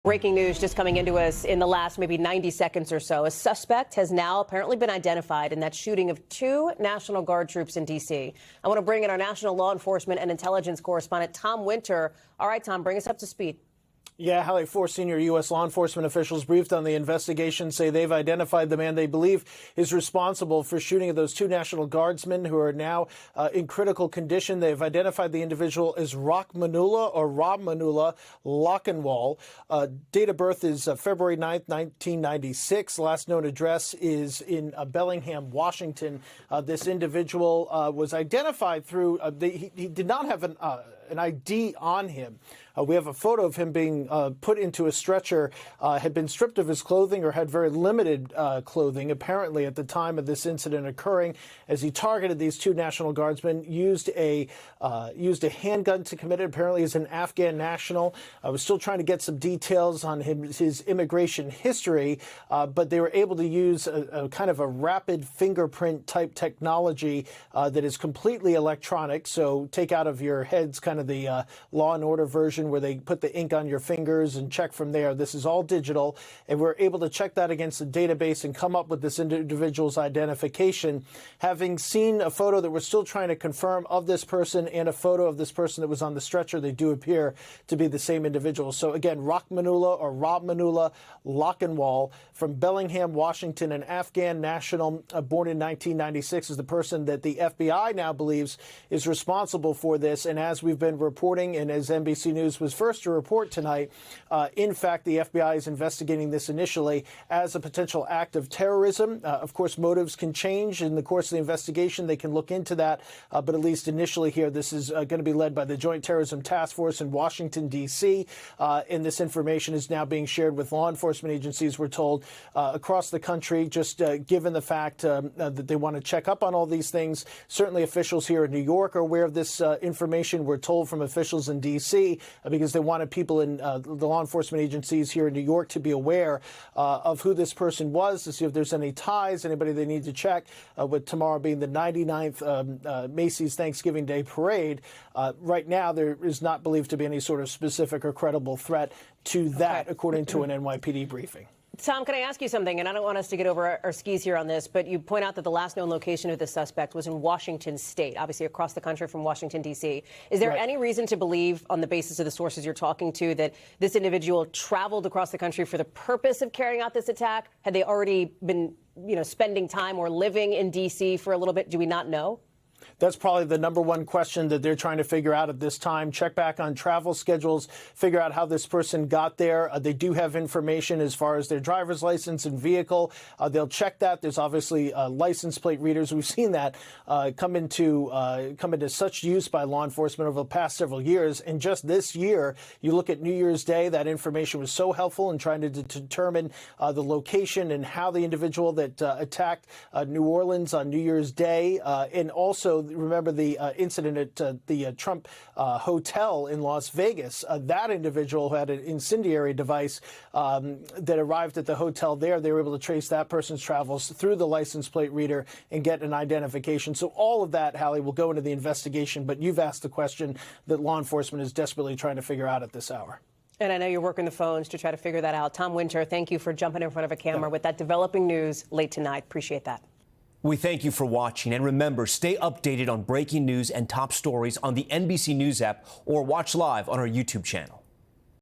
Breaking news just coming into us in the last maybe 90 seconds or so. A suspect has now apparently been identified in that shooting of two National Guard troops in D.C. I want to bring in our national law enforcement and intelligence correspondent, Tom Winter. All right, Tom, bring us up to speed. Yeah, Hallie, 4 senior U.S. law enforcement officials briefed on the investigation say they've identified the man they believe is responsible for shooting of those two National Guardsmen who are now in critical condition. They've identified the individual as Rahmanullah Lakanwal. Date of birth is February 9th, 1996. Last known address is in Bellingham, Washington. This individual was identified through, he did not have an ID on him. We have a photo of him being put into a stretcher, had been stripped of his clothing or had very limited clothing, apparently at the time of this incident occurring, as he targeted these two National Guardsmen, used a handgun to commit it. Apparently he's an Afghan national. I was still trying to get some details on his immigration history, but they were able to use a kind of a rapid fingerprint type technology that is completely electronic. So take out of your heads kind of the Law and Order version where they put the ink on your fingers and check from there. This is all digital, and we're able to check that against the database and come up with this individual's identification. Having seen a photo that we're still trying to confirm of this person and a photo of this person that was on the stretcher, they do appear to be the same individual. So again, Rahmanullah Lakanwal from Bellingham, Washington, an Afghan national born in 1996, is the person that the FBI now believes is responsible for this. And as we've been reporting, and as NBC News was first to report tonight, in fact, the FBI is investigating this initially as a potential act of terrorism. Of course, motives can change in the course of the investigation. They can look into that. But at least initially here, this is going to be led by the Joint Terrorism Task Force in Washington, D.C. And this information is now being shared with law enforcement agencies, we're told, across the country, just given the fact that they want to check up on all these things. Certainly officials here in New York are aware of this information. We're told from officials in D.C. Because they wanted people in the law enforcement agencies here in New York to be aware of who this person was, to see if there's any ties, anybody they need to check, with tomorrow being the 99th Macy's Thanksgiving Day Parade. Right now, there is not believed to be any sort of specific or credible threat to that, according to an NYPD briefing. Tom, can I ask you something? And I don't want us to get over our skis here on this, but you point out that the last known location of the suspect was in Washington State, obviously across the country from Washington, D.C. Is there any reason to believe, on the basis of the sources you're talking to, that this individual traveled across the country for the purpose of carrying out this attack? Had they already been, spending time or living in D.C. for a little bit? Do we not know? That's probably the number one question that they're trying to figure out at this time. Check back on travel schedules, figure out how this person got there. They do have information as far as their driver's license and vehicle. They'll check that. There's obviously license plate readers. We've seen that come into such use by law enforcement over the past several years. And just this year, you look at New Year's Day, that information was so helpful in trying to determine the location and how the individual that attacked New Orleans on New Year's Day, and also remember the incident at the Trump Hotel in Las Vegas. That individual who had an incendiary device that arrived at the hotel there, they were able to trace that person's travels through the license plate reader and get an identification. So all of that, Hallie, will go into the investigation. But you've asked the question that law enforcement is desperately trying to figure out at this hour. And I know you're working the phones to try to figure that out. Tom Winter, thank you for jumping in front of a camera with that developing news late tonight. Appreciate that. We thank you for watching, and remember, stay updated on breaking news and top stories on the NBC News app or watch live on our YouTube channel.